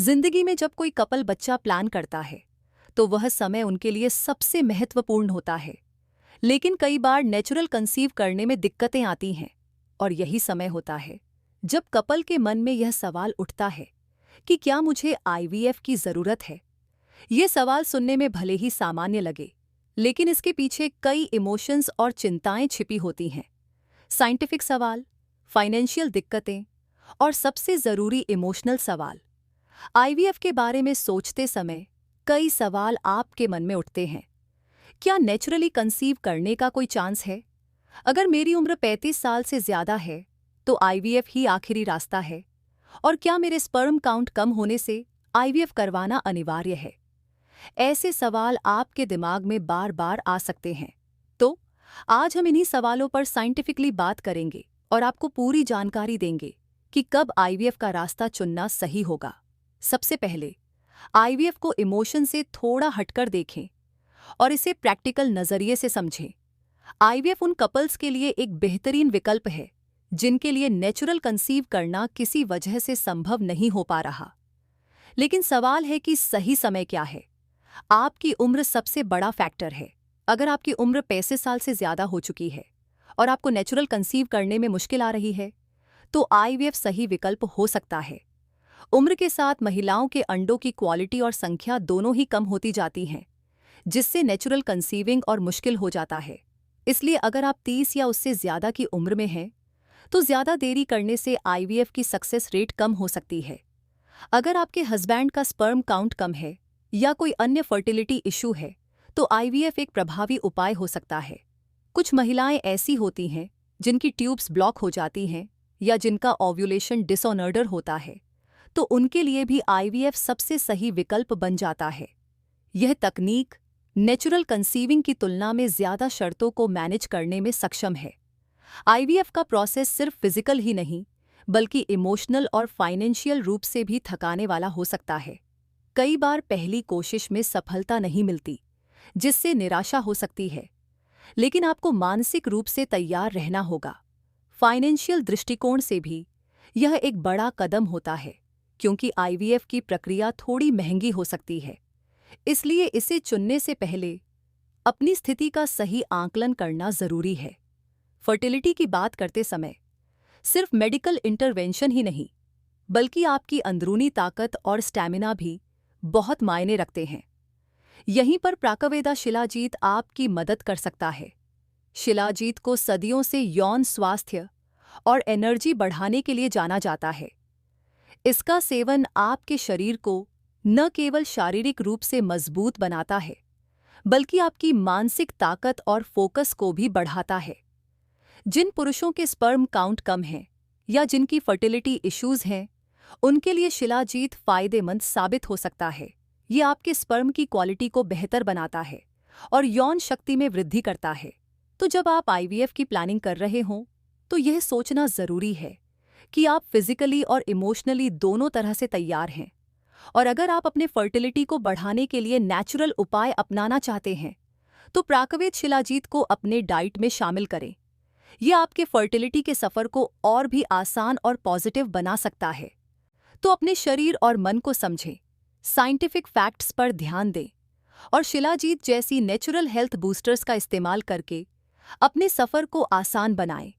जिंदगी में जब कोई कपल बच्चा प्लान करता है तो वह समय उनके लिए सबसे महत्वपूर्ण होता है। लेकिन कई बार नेचुरल कंसीव करने में दिक्कतें आती हैं और यही समय होता है जब कपल के मन में यह सवाल उठता है कि क्या मुझे आईवीएफ की जरूरत है। ये सवाल सुनने में भले ही सामान्य लगे, लेकिन इसके पीछे कई इमोशंस और चिंताएं छिपी होती हैं। साइंटिफिक सवाल, फाइनेंशियल दिक्कतें और सबसे जरूरी इमोशनल सवाल। आईवीएफ के बारे में सोचते समय कई सवाल आपके मन में उठते हैं। क्या नेचुरली कंसीव करने का कोई चांस है? अगर मेरी उम्र 35 साल से ज्यादा है तो आईवीएफ ही आखिरी रास्ता है? और क्या मेरे स्पर्म काउंट कम होने से आईवीएफ करवाना अनिवार्य है? ऐसे सवाल आपके दिमाग में बार बार आ सकते हैं। तो आज हम इन्हीं सवालों पर साइंटिफिकली बात करेंगे और आपको पूरी जानकारी देंगे कि कब आईवीएफ का रास्ता चुनना सही होगा। सबसे पहले आईवीएफ को इमोशन से थोड़ा हटकर देखें और इसे प्रैक्टिकल नजरिए से समझें। आईवीएफ उन कपल्स के लिए एक बेहतरीन विकल्प है जिनके लिए नेचुरल कंसीव करना किसी वजह से संभव नहीं हो पा रहा। लेकिन सवाल है कि सही समय क्या है? आपकी उम्र सबसे बड़ा फैक्टर है। अगर आपकी उम्र 35 साल से ज्यादा हो चुकी है और आपको नेचुरल कंसीव करने में मुश्किल आ रही है तो आईवीएफ सही विकल्प हो सकता है। उम्र के साथ महिलाओं के अंडों की क्वालिटी और संख्या दोनों ही कम होती जाती हैं, जिससे नेचुरल कंसीविंग और मुश्किल हो जाता है। इसलिए अगर आप 30 या उससे ज्यादा की उम्र में हैं तो ज्यादा देरी करने से आईवीएफ की सक्सेस रेट कम हो सकती है। अगर आपके हस्बैंड का स्पर्म काउंट कम है या कोई अन्य फर्टिलिटी इशू है तो आईवीएफ एक प्रभावी उपाय हो सकता है। कुछ महिलाएं ऐसी होती हैं जिनकी ट्यूब्स ब्लॉक हो जाती हैं या जिनका ओव्यूलेशन डिसऑर्डर होता है, तो उनके लिए भी आईवीएफ सबसे सही विकल्प बन जाता है। यह तकनीक नेचुरल कंसीविंग की तुलना में ज्यादा शर्तों को मैनेज करने में सक्षम है। आईवीएफ का प्रोसेस सिर्फ फिजिकल ही नहीं बल्कि इमोशनल और फाइनेंशियल रूप से भी थकाने वाला हो सकता है। कई बार पहली कोशिश में सफलता नहीं मिलती, जिससे निराशा हो सकती है। लेकिन आपको मानसिक रूप से तैयार रहना होगा। फाइनेंशियल दृष्टिकोण से भी यह एक बड़ा कदम होता है, क्योंकि आईवीएफ की प्रक्रिया थोड़ी महंगी हो सकती है। इसलिए इसे चुनने से पहले अपनी स्थिति का सही आकलन करना जरूरी है। फर्टिलिटी की बात करते समय सिर्फ मेडिकल इंटरवेंशन ही नहीं बल्कि आपकी अंदरूनी ताकत और स्टैमिना भी बहुत मायने रखते हैं। यहीं पर प्राकवेदा शिलाजीत आपकी मदद कर सकता है। शिलाजीत को सदियों से यौन स्वास्थ्य और एनर्जी बढ़ाने के लिए जाना जाता है। इसका सेवन आपके शरीर को न केवल शारीरिक रूप से मजबूत बनाता है बल्कि आपकी मानसिक ताकत और फोकस को भी बढ़ाता है। जिन पुरुषों के स्पर्म काउंट कम है या जिनकी फर्टिलिटी इश्यूज हैं, उनके लिए शिलाजीत फायदेमंद साबित हो सकता है। ये आपके स्पर्म की क्वालिटी को बेहतर बनाता है और यौन शक्ति में वृद्धि करता है। तो जब आप आईवीएफ की प्लानिंग कर रहे हों तो यह सोचना जरूरी है कि आप फिजिकली और इमोशनली दोनों तरह से तैयार हैं। और अगर आप अपने फर्टिलिटी को बढ़ाने के लिए नेचुरल उपाय अपनाना चाहते हैं तो प्राकवेद शिलाजीत को अपने डाइट में शामिल करें। यह आपके फर्टिलिटी के सफर को और भी आसान और पॉजिटिव बना सकता है। तो अपने शरीर और मन को समझें, साइंटिफिक फैक्ट्स पर ध्यान दें और शिलाजीत जैसी नेचुरल हेल्थ बूस्टर्स का इस्तेमाल करके अपने सफर को आसान बनाएं।